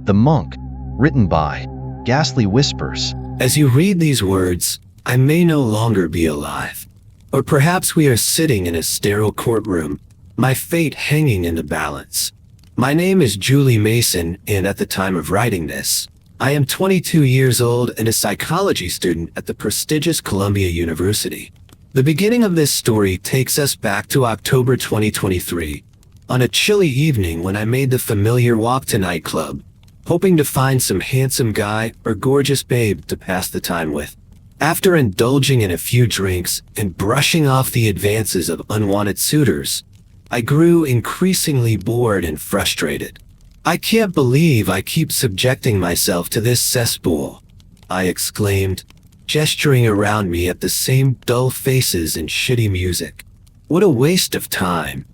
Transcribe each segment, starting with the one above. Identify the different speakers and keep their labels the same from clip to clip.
Speaker 1: The Monk, written by Ghastlywhispers.
Speaker 2: As you read these words, I may no longer be alive. Or perhaps we are sitting in a sterile courtroom, my fate hanging in the balance. My name is Julie Mason, and at the time of writing this, I am 22 years old and a psychology student at the prestigious Columbia University. The beginning of this story takes us back to October 2023, on a chilly evening when I made the familiar walk to nightclub, hoping to find some handsome guy or gorgeous babe to pass the time with. After indulging in a few drinks and brushing off the advances of unwanted suitors, I grew increasingly bored and frustrated. "I can't believe I keep subjecting myself to this cesspool," I exclaimed, gesturing around me at the same dull faces and shitty music. "What a waste of time."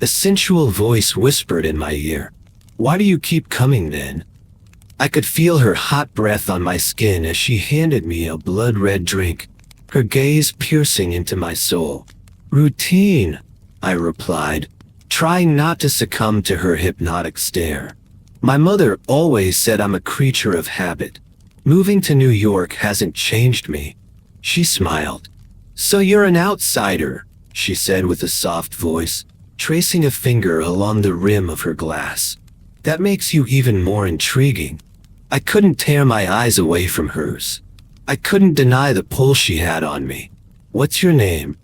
Speaker 2: A sensual voice whispered in my ear, "Why do you keep coming then?" I could feel her hot breath on my skin as she handed me a blood-red drink, her gaze piercing into my soul. "Routine," I replied, trying not to succumb to her hypnotic stare. "My mother always said I'm a creature of habit. Moving to New York hasn't changed me." She smiled. "So you're an outsider," she said with a soft voice, tracing a finger along the rim of her glass. "That makes you even more intriguing." I couldn't tear my eyes away from hers. I couldn't deny the pull she had on me. "What's your name?"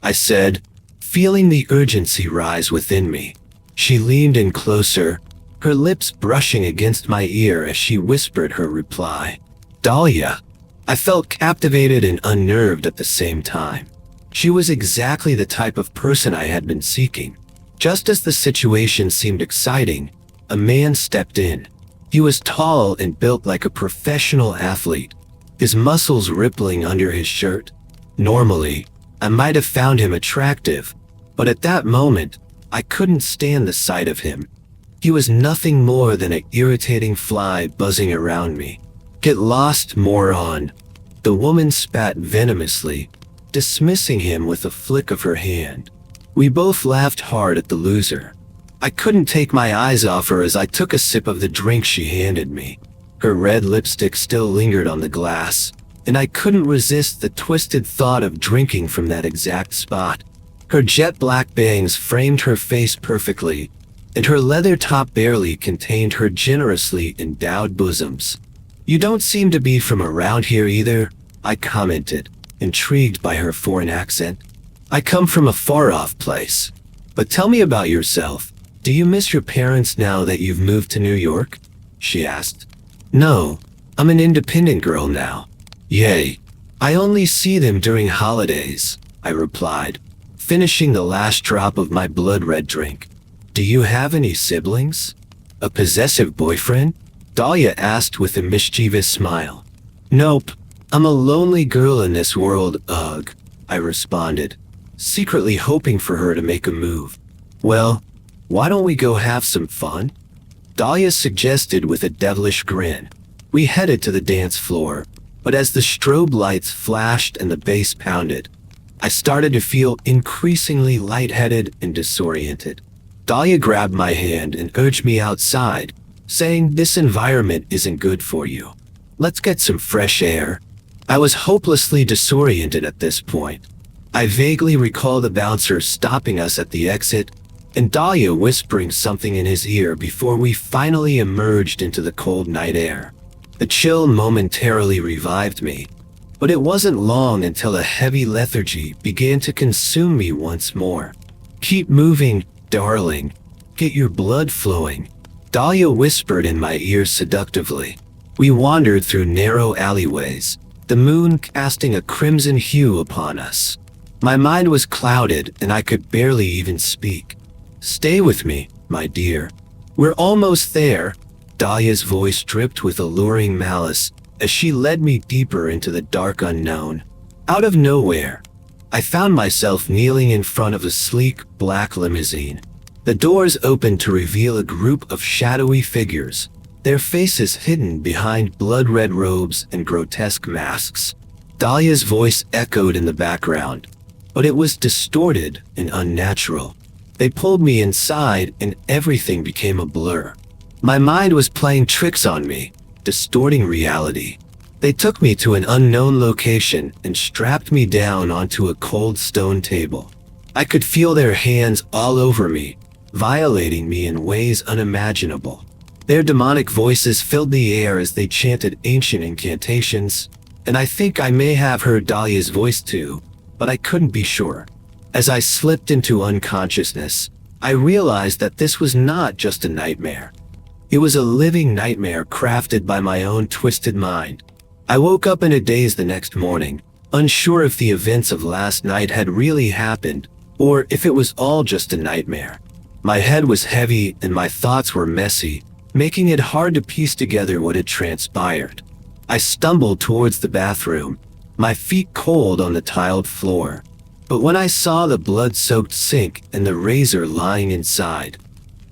Speaker 2: I said, feeling the urgency rise within me. She leaned in closer, her lips brushing against my ear as she whispered her reply. "Dalia." I felt captivated and unnerved at the same time. She was exactly the type of person I had been seeking. Just as the situation seemed exciting, a man stepped in. He was tall and built like a professional athlete, his muscles rippling under his shirt. Normally, I might have found him attractive, but at that moment, I couldn't stand the sight of him. He was nothing more than an irritating fly buzzing around me. "Get lost, moron." The woman spat venomously, dismissing him with a flick of her hand. We both laughed hard at the loser. I couldn't take my eyes off her as I took a sip of the drink she handed me. Her red lipstick still lingered on the glass, and I couldn't resist the twisted thought of drinking from that exact spot. Her jet black bangs framed her face perfectly, and her leather top barely contained her generously endowed bosoms. "You don't seem to be from around here either," I commented, intrigued by her foreign accent. "I come from a far-off place. But tell me about yourself. Do you miss your parents now that you've moved to New York?" she asked. "No, I'm an independent girl now." "Yay. I only see them during holidays," I replied, finishing the last drop of my blood-red drink. "Do you have any siblings? A possessive boyfriend?" Dalia asked with a mischievous smile. "Nope. I'm a lonely girl in this world, ugh," I responded, secretly hoping for her to make a move. "Well, why don't we go have some fun?" Dalia suggested with a devilish grin. We headed to the dance floor, but as the strobe lights flashed and the bass pounded, I started to feel increasingly lightheaded and disoriented. Dalia grabbed my hand and urged me outside, saying, "This environment isn't good for you. Let's get some fresh air." I was hopelessly disoriented at this point. I vaguely recall the bouncer stopping us at the exit and Dalia whispering something in his ear before we finally emerged into the cold night air. The chill momentarily revived me, but it wasn't long until a heavy lethargy began to consume me once more. "Keep moving, darling. Get your blood flowing," Dalia whispered in my ear seductively. We wandered through narrow alleyways, the moon casting a crimson hue upon us. My mind was clouded and I could barely even speak. "Stay with me, my dear. We're almost there." Dalia's voice dripped with alluring malice as she led me deeper into the dark unknown. Out of nowhere, I found myself kneeling in front of a sleek, black limousine. The doors opened to reveal a group of shadowy figures, their faces hidden behind blood-red robes and grotesque masks. Dalia's voice echoed in the background, but it was distorted and unnatural. They pulled me inside and everything became a blur. My mind was playing tricks on me, distorting reality. They took me to an unknown location and strapped me down onto a cold stone table. I could feel their hands all over me, violating me in ways unimaginable. Their demonic voices filled the air as they chanted ancient incantations, and I think I may have heard Dalia's voice too, but I couldn't be sure. As I slipped into unconsciousness, I realized that this was not just a nightmare. It was a living nightmare crafted by my own twisted mind. I woke up in a daze the next morning, unsure if the events of last night had really happened, or if it was all just a nightmare. My head was heavy and my thoughts were messy, making it hard to piece together what had transpired. I stumbled towards the bathroom, my feet cold on the tiled floor. But when I saw the blood-soaked sink and the razor lying inside,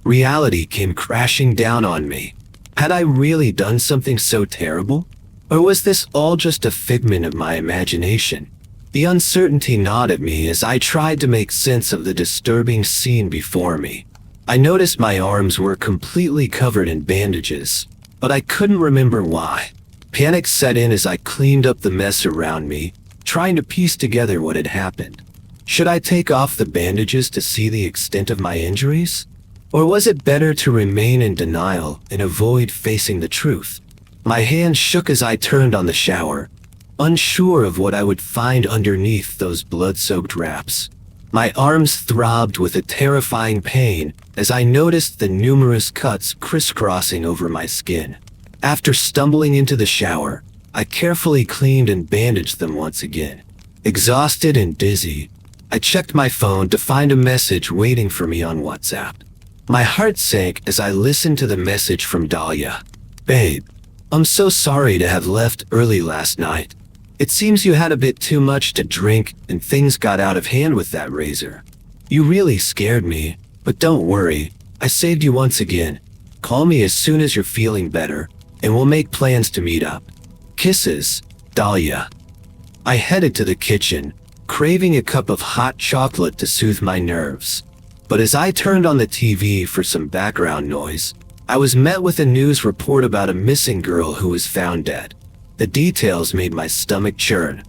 Speaker 2: reality came crashing down on me. Had I really done something so terrible? Or was this all just a figment of my imagination? The uncertainty gnawed at me as I tried to make sense of the disturbing scene before me. I noticed my arms were completely covered in bandages, but I couldn't remember why. Panic set in as I cleaned up the mess around me, trying to piece together what had happened. Should I take off the bandages to see the extent of my injuries? Or was it better to remain in denial and avoid facing the truth? My hands shook as I turned on the shower, unsure of what I would find underneath those blood-soaked wraps. My arms throbbed with a terrifying pain as I noticed the numerous cuts crisscrossing over my skin. After stumbling into the shower, I carefully cleaned and bandaged them once again. Exhausted and dizzy, I checked my phone to find a message waiting for me on WhatsApp. My heart sank as I listened to the message from Dalia. "Babe, I'm so sorry to have left early last night. It seems you had a bit too much to drink and things got out of hand with that razor. You really scared me, but don't worry, I saved you once again. Call me as soon as you're feeling better, and we'll make plans to meet up. Kisses, Dalia." I headed to the kitchen, craving a cup of hot chocolate to soothe my nerves. But as I turned on the TV for some background noise, I was met with a news report about a missing girl who was found dead. The details made my stomach churn.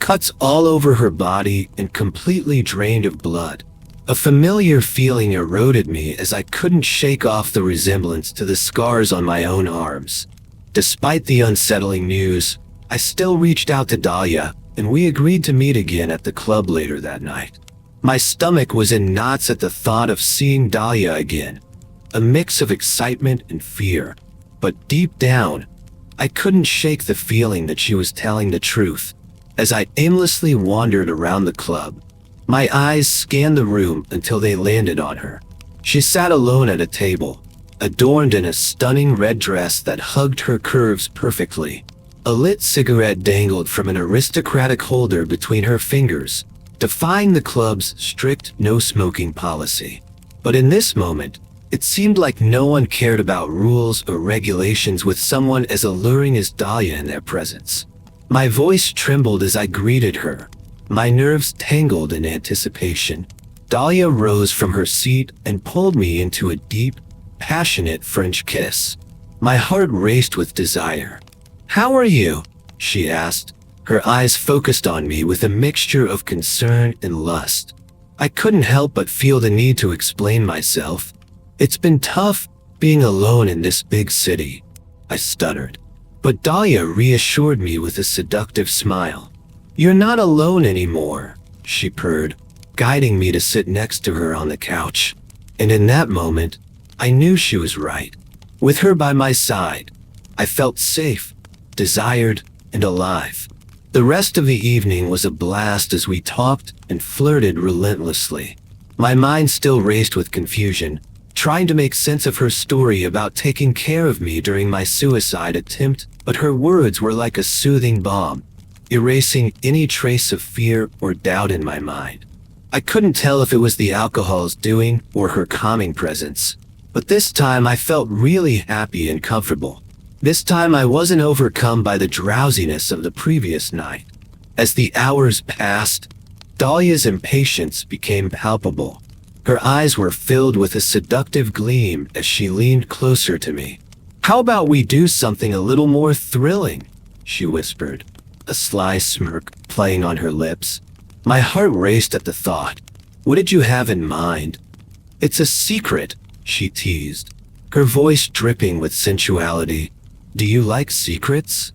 Speaker 2: Cuts all over her body and completely drained of blood. A familiar feeling eroded me as I couldn't shake off the resemblance to the scars on my own arms. Despite the unsettling news, I still reached out to Dalia, and we agreed to meet again at the club later that night. My stomach was in knots at the thought of seeing Dalia again, a mix of excitement and fear. But deep down, I couldn't shake the feeling that she was telling the truth. As I aimlessly wandered around the club, my eyes scanned the room until they landed on her. She sat alone at a table, adorned in a stunning red dress that hugged her curves perfectly. A lit cigarette dangled from an aristocratic holder between her fingers, defying the club's strict no-smoking policy. But in this moment, it seemed like no one cared about rules or regulations with someone as alluring as Dalia in their presence. My voice trembled as I greeted her, my nerves tangled in anticipation. Dalia rose from her seat and pulled me into a deep, passionate French kiss. My heart raced with desire. "How are you?" she asked, her eyes focused on me with a mixture of concern and lust. I couldn't help but feel the need to explain myself. "It's been tough being alone in this big city," I stuttered. But Dalia reassured me with a seductive smile. "You're not alone anymore," she purred, guiding me to sit next to her on the couch. And in that moment, I knew she was right. With her by my side, I felt safe, desired, and alive. The rest of the evening was a blast as we talked and flirted relentlessly. My mind still raced with confusion, trying to make sense of her story about taking care of me during my suicide attempt, but her words were like a soothing balm, erasing any trace of fear or doubt in my mind. I couldn't tell if it was the alcohol's doing or her calming presence, but this time I felt really happy and comfortable. This time I wasn't overcome by the drowsiness of the previous night. As the hours passed, Dalia's impatience became palpable. Her eyes were filled with a seductive gleam as she leaned closer to me. "How about we do something a little more thrilling?" she whispered, a sly smirk playing on her lips. My heart raced at the thought. "What did you have in mind?" "It's a secret," she teased, her voice dripping with sensuality. "Do you like secrets?"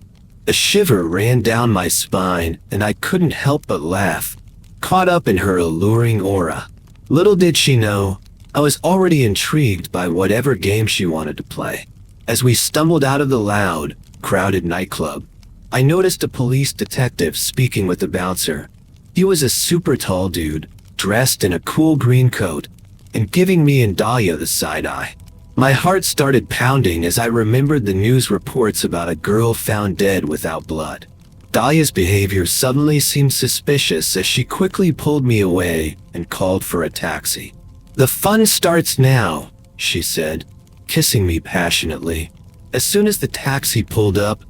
Speaker 2: A shiver ran down my spine, and I couldn't help but laugh, caught up in her alluring aura. Little did she know, I was already intrigued by whatever game she wanted to play. As we stumbled out of the loud, crowded nightclub, I noticed a police detective speaking with the bouncer. He was a super tall dude, dressed in a cool green coat, and giving me and Dalia the side eye. My heart started pounding as I remembered the news reports about a girl found dead without blood. Dalia's behavior suddenly seemed suspicious as she quickly pulled me away and called for a taxi. "The fun starts now," she said, kissing me passionately. As soon as the taxi pulled up,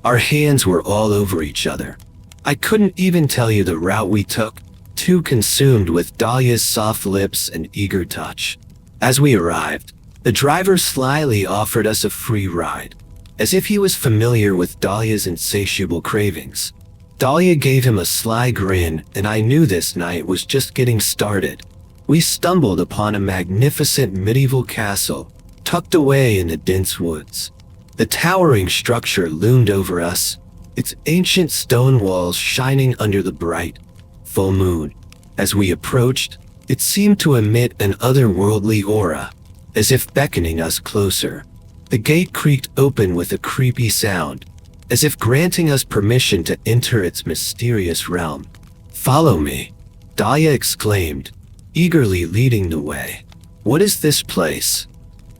Speaker 2: our hands were all over each other. I couldn't even tell you the route we took, too consumed with Dalia's soft lips and eager touch. As we arrived, the driver slyly offered us a free ride, as if he was familiar with Dalia's insatiable cravings. Dalia gave him a sly grin, and I knew this night was just getting started. We stumbled upon a magnificent medieval castle, tucked away in the dense woods. The towering structure loomed over us, its ancient stone walls shining under the bright, full moon. As we approached, it seemed to emit an otherworldly aura, as if beckoning us closer. The gate creaked open with a creepy sound, as if granting us permission to enter its mysterious realm. "Follow me," Dalia exclaimed, eagerly leading the way. "What is this place?"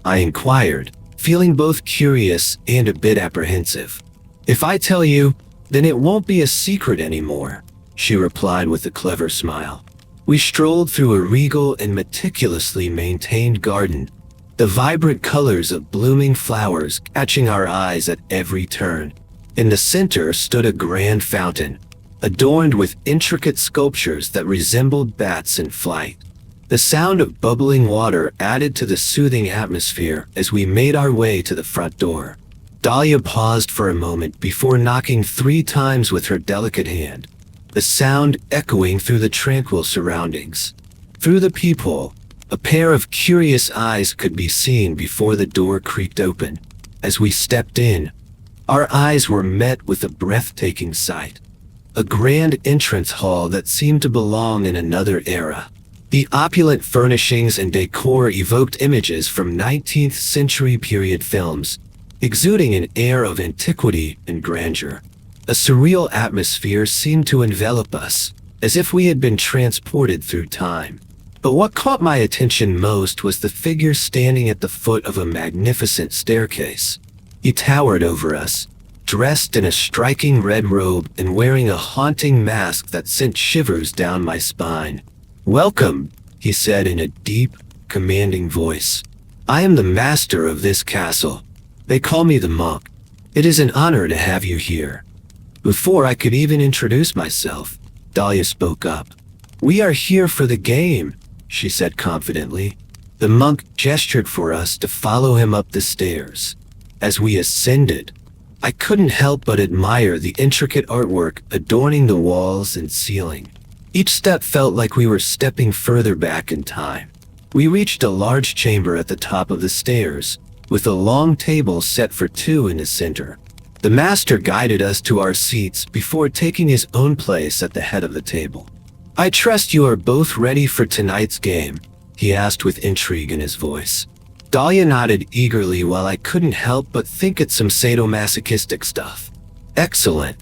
Speaker 2: I inquired, feeling both curious and a bit apprehensive. "If I tell you, then it won't be a secret anymore," she replied with a clever smile. We strolled through a regal and meticulously maintained garden, the vibrant colors of blooming flowers catching our eyes at every turn. In the center stood a grand fountain, adorned with intricate sculptures that resembled bats in flight. The sound of bubbling water added to the soothing atmosphere as we made our way to the front door. Dalia paused for a moment before knocking 3 times with her delicate hand, the sound echoing through the tranquil surroundings. Through the peephole, a pair of curious eyes could be seen before the door creaked open. As we stepped in, our eyes were met with a breathtaking sight. A grand entrance hall that seemed to belong in another era. The opulent furnishings and decor evoked images from 19th century period films, exuding an air of antiquity and grandeur. A surreal atmosphere seemed to envelop us, as if we had been transported through time. But what caught my attention most was the figure standing at the foot of a magnificent staircase. He towered over us, dressed in a striking red robe and wearing a haunting mask that sent shivers down my spine. "Welcome," he said in a deep, commanding voice. "I am the master of this castle. They call me the monk. It is an honor to have you here." Before I could even introduce myself, Dalia spoke up. "We are here for the game," she said confidently. The monk gestured for us to follow him up the stairs. As we ascended, I couldn't help but admire the intricate artwork adorning the walls and ceiling. Each step felt like we were stepping further back in time. We reached a large chamber at the top of the stairs, with a long table set for 2 in the center. The master guided us to our seats before taking his own place at the head of the table. "I trust you are both ready for tonight's game," he asked with intrigue in his voice. Dalia nodded eagerly while I couldn't help but think it's some sadomasochistic stuff. "Excellent."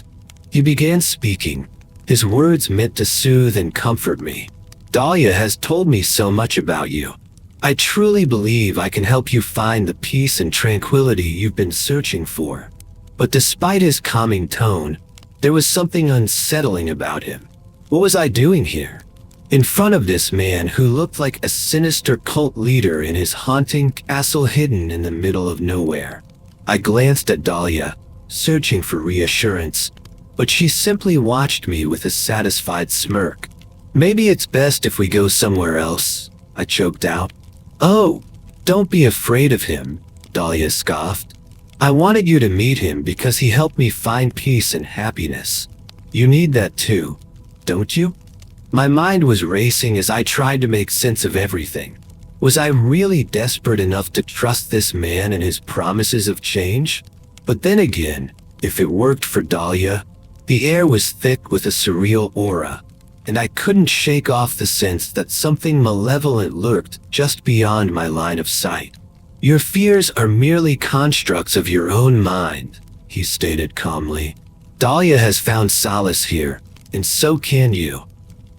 Speaker 2: He began speaking, his words meant to soothe and comfort me. "Dalia has told me so much about you. I truly believe I can help you find the peace and tranquility you've been searching for." But despite his calming tone, there was something unsettling about him. What was I doing here? In front of this man who looked like a sinister cult leader in his haunting castle hidden in the middle of nowhere. I glanced at Dalia, searching for reassurance, but she simply watched me with a satisfied smirk. "Maybe it's best if we go somewhere else," I choked out. "Oh, don't be afraid of him," Dalia scoffed. "I wanted you to meet him because he helped me find peace and happiness. You need that too, don't you?" My mind was racing as I tried to make sense of everything. Was I really desperate enough to trust this man and his promises of change? But then again, if it worked for Dalia, the air was thick with a surreal aura, and I couldn't shake off the sense that something malevolent lurked just beyond my line of sight. "Your fears are merely constructs of your own mind," he stated calmly. "Dalia has found solace here, and so can you."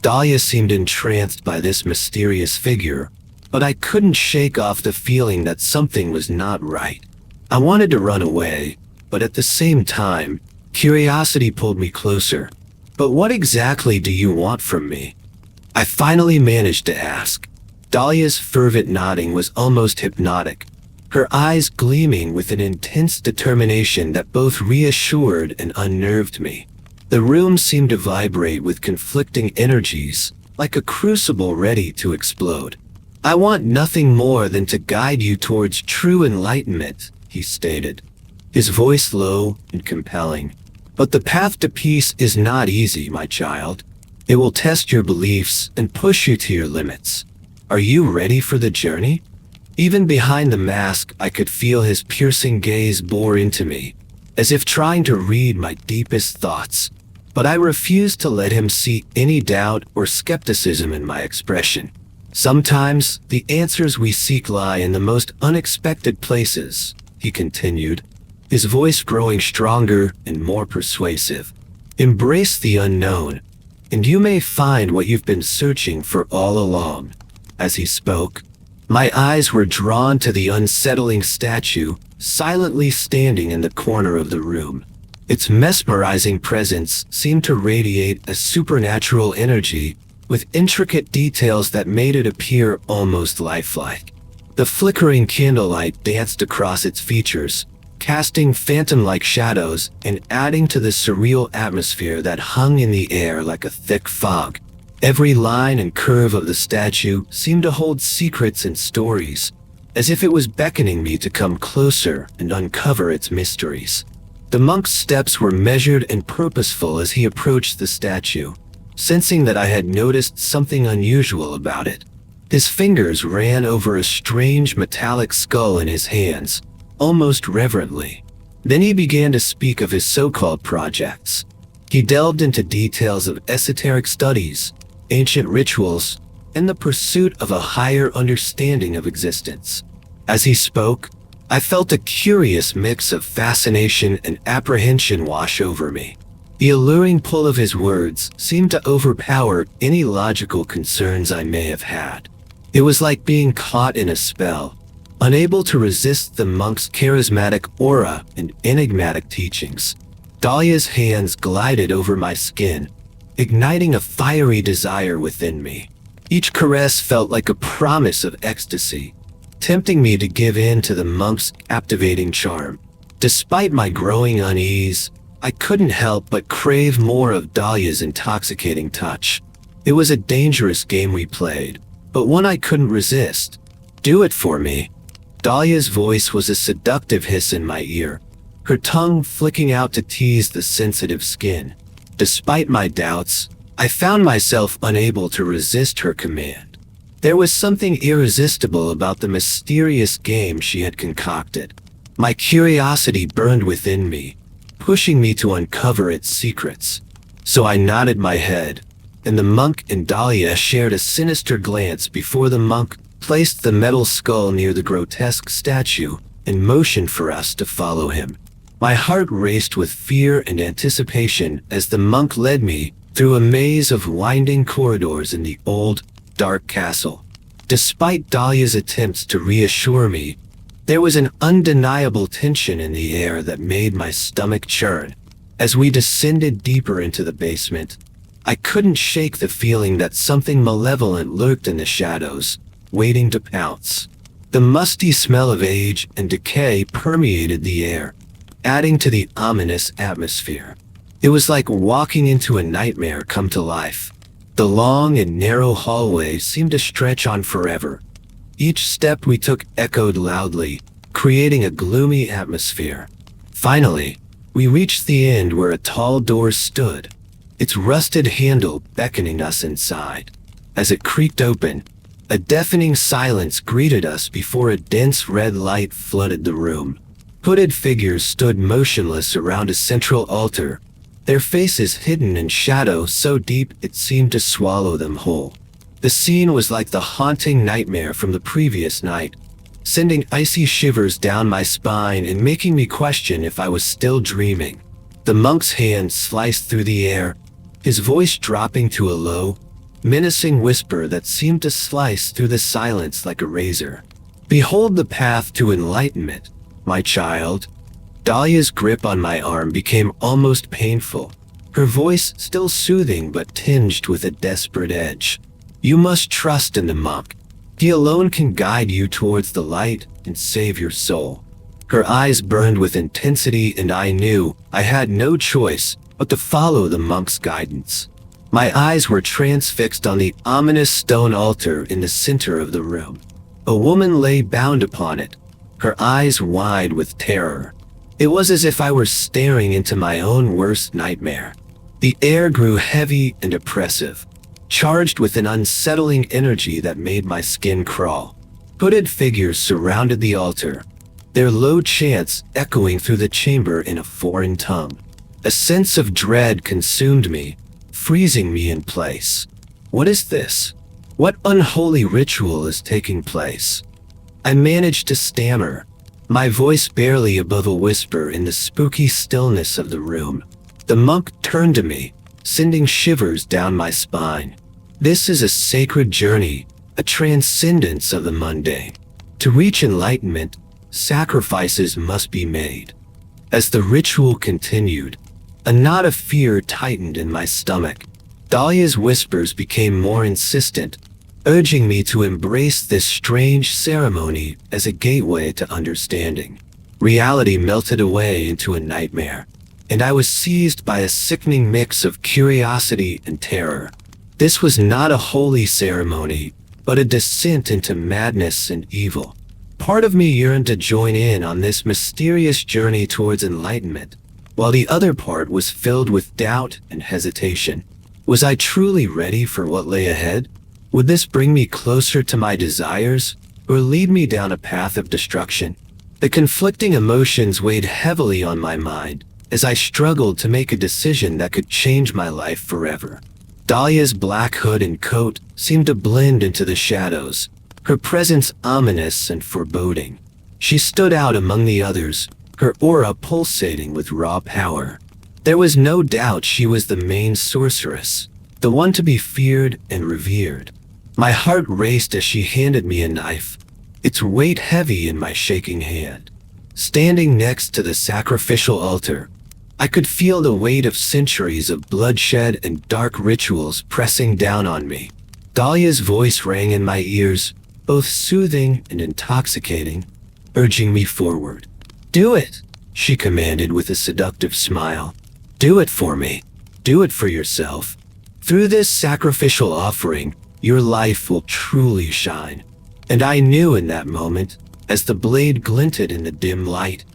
Speaker 2: Dalia seemed entranced by this mysterious figure, but I couldn't shake off the feeling that something was not right. I wanted to run away, but at the same time, curiosity pulled me closer. "But what exactly do you want from me?" I finally managed to ask. Dahlia's fervent nodding was almost hypnotic, her eyes gleaming with an intense determination that both reassured and unnerved me. The room seemed to vibrate with conflicting energies, like a crucible ready to explode. "I want nothing more than to guide you towards true enlightenment," he stated, his voice low and compelling. "But the path to peace is not easy, my child. It will test your beliefs and push you to your limits. Are you ready for the journey?" Even behind the mask, I could feel his piercing gaze bore into me, as if trying to read my deepest thoughts. But I refused to let him see any doubt or skepticism in my expression. "Sometimes, the answers we seek lie in the most unexpected places," he continued, his voice growing stronger and more persuasive. "Embrace the unknown, and you may find what you've been searching for all along." As he spoke, my eyes were drawn to the unsettling statue, silently standing in the corner of the room. Its mesmerizing presence seemed to radiate a supernatural energy, with intricate details that made it appear almost lifelike. The flickering candlelight danced across its features, casting phantom-like shadows and adding to the surreal atmosphere that hung in the air like a thick fog. Every line and curve of the statue seemed to hold secrets and stories, as if it was beckoning me to come closer and uncover its mysteries. The monk's steps were measured and purposeful as he approached the statue, sensing that I had noticed something unusual about it. His fingers ran over a strange metallic skull in his hands, almost reverently. Then he began to speak of his so-called projects. He delved into details of esoteric studies, ancient rituals, and the pursuit of a higher understanding of existence. As he spoke, I felt a curious mix of fascination and apprehension wash over me. The alluring pull of his words seemed to overpower any logical concerns I may have had. It was like being caught in a spell, unable to resist the monk's charismatic aura and enigmatic teachings. Dahlia's hands glided over my skin, igniting a fiery desire within me. Each caress felt like a promise of ecstasy, tempting me to give in to the monk's captivating charm. Despite my growing unease, I couldn't help but crave more of Dahlia's intoxicating touch. It was a dangerous game we played, but one I couldn't resist. "Do it for me." Dahlia's voice was a seductive hiss in my ear, her tongue flicking out to tease the sensitive skin. Despite my doubts, I found myself unable to resist her command. There was something irresistible about the mysterious game she had concocted. My curiosity burned within me, pushing me to uncover its secrets. So I nodded my head, and the monk and Dalia shared a sinister glance before the monk placed the metal skull near the grotesque statue and motioned for us to follow him. My heart raced with fear and anticipation as the monk led me through a maze of winding corridors in the old, dark castle. Despite Dahlia's attempts to reassure me, there was an undeniable tension in the air that made my stomach churn. As we descended deeper into the basement, I couldn't shake the feeling that something malevolent lurked in the shadows, waiting to pounce. The musty smell of age and decay permeated the air, adding to the ominous atmosphere. It was like walking into a nightmare come to life. The long and narrow hallway seemed to stretch on forever. Each step we took echoed loudly, creating a gloomy atmosphere. Finally, we reached the end where a tall door stood, its rusted handle beckoning us inside. As it creaked open, a deafening silence greeted us before a dense red light flooded the room. Hooded figures stood motionless around a central altar, their faces hidden in shadow so deep it seemed to swallow them whole. The scene was like the haunting nightmare from the previous night, sending icy shivers down my spine and making me question if I was still dreaming. The monk's hand sliced through the air, his voice dropping to a low, menacing whisper that seemed to slice through the silence like a razor. "Behold the path to enlightenment, my child." Dalia's grip on my arm became almost painful, her voice still soothing but tinged with a desperate edge. "You must trust in the monk. He alone can guide you towards the light and save your soul." Her eyes burned with intensity, and I knew I had no choice but to follow the monk's guidance. My eyes were transfixed on the ominous stone altar in the center of the room. A woman lay bound upon it, her eyes wide with terror. It was as if I were staring into my own worst nightmare. The air grew heavy and oppressive, charged with an unsettling energy that made my skin crawl. Hooded figures surrounded the altar, their low chants echoing through the chamber in a foreign tongue. A sense of dread consumed me, freezing me in place. What is this? What unholy ritual is taking place? I managed to stammer, my voice barely above a whisper in the spooky stillness of the room. The monk turned to me, sending shivers down my spine. "This is a sacred journey, a transcendence of the mundane. To reach enlightenment, sacrifices must be made." As the ritual continued, a knot of fear tightened in my stomach. Dalia's whispers became more insistent, urging me to embrace this strange ceremony as a gateway to understanding. Reality melted away into a nightmare, and I was seized by a sickening mix of curiosity and terror. This was not a holy ceremony, but a descent into madness and evil. Part of me yearned to join in on this mysterious journey towards enlightenment, while the other part was filled with doubt and hesitation. Was I truly ready for what lay ahead? Would this bring me closer to my desires, or lead me down a path of destruction? The conflicting emotions weighed heavily on my mind as I struggled to make a decision that could change my life forever. Dalia's black hood and coat seemed to blend into the shadows, her presence ominous and foreboding. She stood out among the others, her aura pulsating with raw power. There was no doubt she was the main sorceress, the one to be feared and revered. My heart raced as she handed me a knife, its weight heavy in my shaking hand. Standing next to the sacrificial altar, I could feel the weight of centuries of bloodshed and dark rituals pressing down on me. Dalia's voice rang in my ears, both soothing and intoxicating, urging me forward. "Do it," she commanded with a seductive smile. "Do it for me. Do it for yourself. Through this sacrificial offering, your life will truly shine." And I knew in that moment, as the blade glinted in the dim light,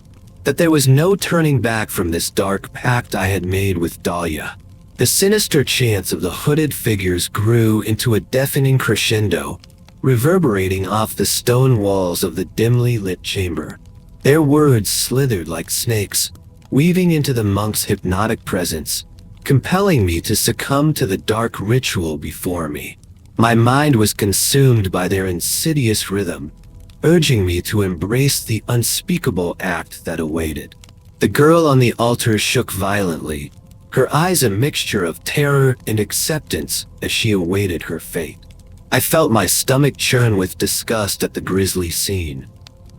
Speaker 2: that there was no turning back from this dark pact I had made with Dalia. The sinister chants of the hooded figures grew into a deafening crescendo, reverberating off the stone walls of the dimly lit chamber. Their words slithered like snakes, weaving into the monk's hypnotic presence, compelling me to succumb to the dark ritual before me. My mind was consumed by their insidious rhythm, urging me to embrace the unspeakable act that awaited. The girl on the altar shook violently, her eyes a mixture of terror and acceptance as she awaited her fate. I felt my stomach churn with disgust at the grisly scene,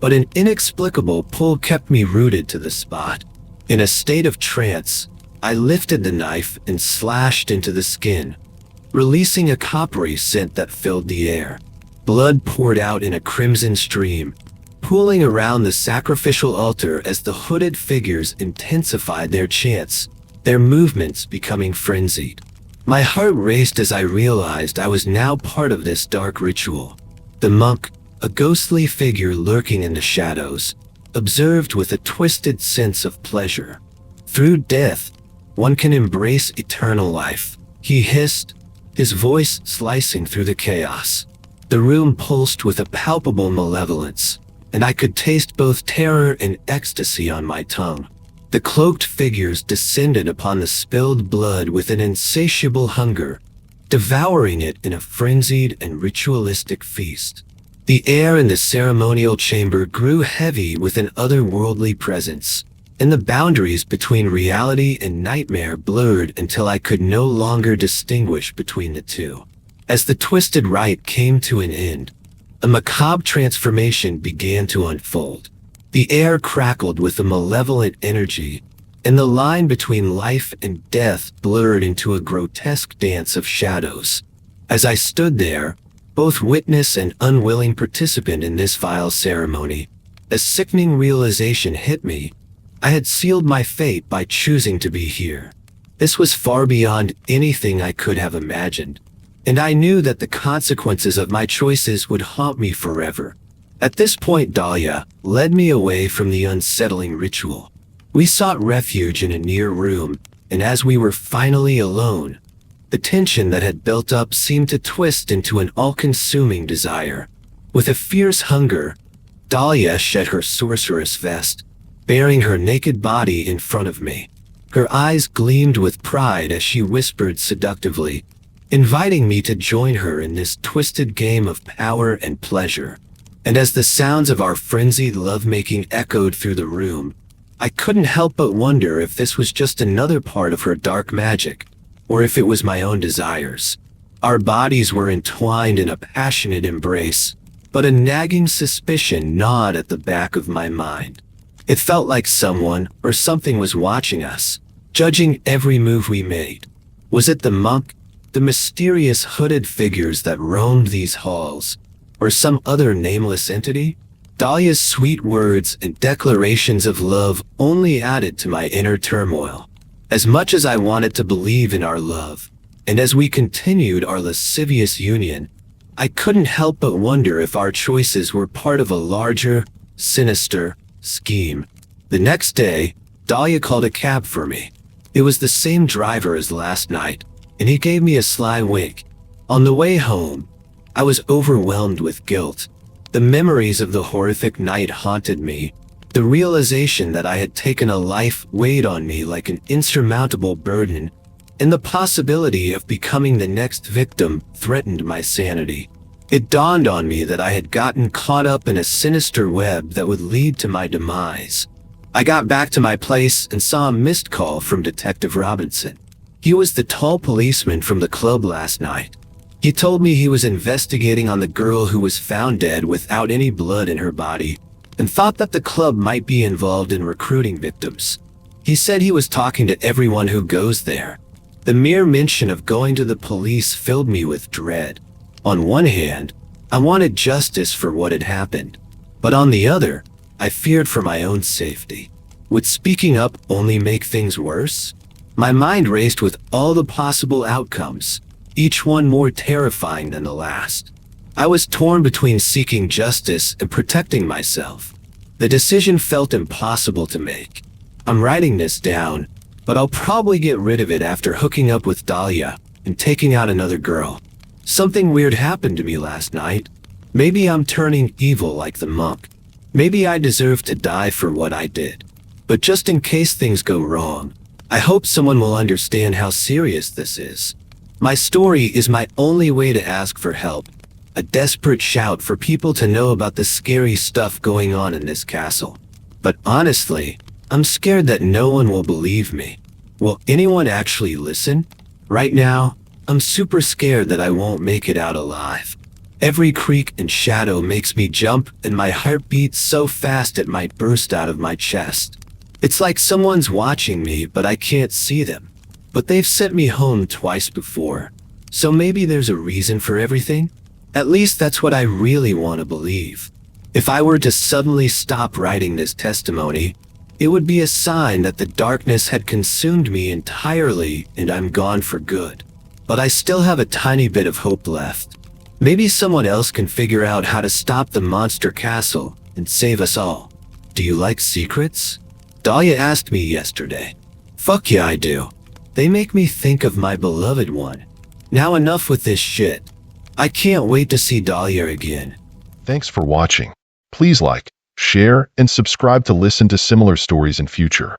Speaker 2: but an inexplicable pull kept me rooted to the spot. In a state of trance, I lifted the knife and slashed into the skin, releasing a coppery scent that filled the air. Blood poured out in a crimson stream, pooling around the sacrificial altar as the hooded figures intensified their chants, their movements becoming frenzied. My heart raced as I realized I was now part of this dark ritual. The monk, a ghostly figure lurking in the shadows, observed with a twisted sense of pleasure. "Through death, one can embrace eternal life," he hissed, his voice slicing through the chaos. The room pulsed with a palpable malevolence, and I could taste both terror and ecstasy on my tongue. The cloaked figures descended upon the spilled blood with an insatiable hunger, devouring it in a frenzied and ritualistic feast. The air in the ceremonial chamber grew heavy with an otherworldly presence, and the boundaries between reality and nightmare blurred until I could no longer distinguish between the two. As the twisted rite came to an end, a macabre transformation began to unfold. The air crackled with a malevolent energy, and the line between life and death blurred into a grotesque dance of shadows. As I stood there, both witness and unwilling participant in this vile ceremony, a sickening realization hit me. I had sealed my fate by choosing to be here. This was far beyond anything I could have imagined, and I knew that the consequences of my choices would haunt me forever. At this point, Dalia led me away from the unsettling ritual. We sought refuge in a near room, and as we were finally alone, the tension that had built up seemed to twist into an all-consuming desire. With a fierce hunger, Dalia shed her sorceress vest, baring her naked body in front of me. Her eyes gleamed with pride as she whispered seductively, inviting me to join her in this twisted game of power and pleasure. And as the sounds of our frenzied lovemaking echoed through the room, I couldn't help but wonder if this was just another part of her dark magic, or if it was my own desires. Our bodies were entwined in a passionate embrace, but a nagging suspicion gnawed at the back of my mind. It felt like someone or something was watching us, judging every move we made. Was it the monk, the mysterious hooded figures that roamed these halls, or some other nameless entity? Dalia's sweet words and declarations of love only added to my inner turmoil. As much as I wanted to believe in our love, and as we continued our lascivious union, I couldn't help but wonder if our choices were part of a larger, sinister scheme. The next day, Dalia called a cab for me. It was the same driver as last night, and he gave me a sly wink. On the way home, I was overwhelmed with guilt. The memories of the horrific night haunted me. The realization that I had taken a life weighed on me like an insurmountable burden, and the possibility of becoming the next victim threatened my sanity. It dawned on me that I had gotten caught up in a sinister web that would lead to my demise. I got back to my place and saw a missed call from Detective Robinson. He was the tall policeman from the club last night. He told me he was investigating on the girl who was found dead without any blood in her body, and thought that the club might be involved in recruiting victims. He said he was talking to everyone who goes there. The mere mention of going to the police filled me with dread. On one hand, I wanted justice for what had happened, but on the other, I feared for my own safety. Would speaking up only make things worse? My mind raced with all the possible outcomes, each one more terrifying than the last. I was torn between seeking justice and protecting myself. The decision felt impossible to make. I'm writing this down, but I'll probably get rid of it after hooking up with Dalia and taking out another girl. Something weird happened to me last night. Maybe I'm turning evil like the monk. Maybe I deserve to die for what I did. But just in case things go wrong, I hope someone will understand how serious this is. My story is my only way to ask for help, a desperate shout for people to know about the scary stuff going on in this castle. But honestly, I'm scared that no one will believe me. Will anyone actually listen? Right now, I'm super scared that I won't make it out alive. Every creak and shadow makes me jump, and my heart beats so fast it might burst out of my chest. It's like someone's watching me, but I can't see them. But they've sent me home twice before, so maybe there's a reason for everything? At least that's what I really want to believe. If I were to suddenly stop writing this testimony, it would be a sign that the darkness had consumed me entirely and I'm gone for good. but I still have a tiny bit of hope left. Maybe someone else can figure out how to stop the monster castle and save us all. Do you like secrets? Dalia asked me yesterday. Fuck yeah, I do. They make me think of my beloved one. Now enough with this shit. I can't wait to see Dalia again.
Speaker 1: Thanks for watching. Please like, share, and subscribe to listen to similar stories in future.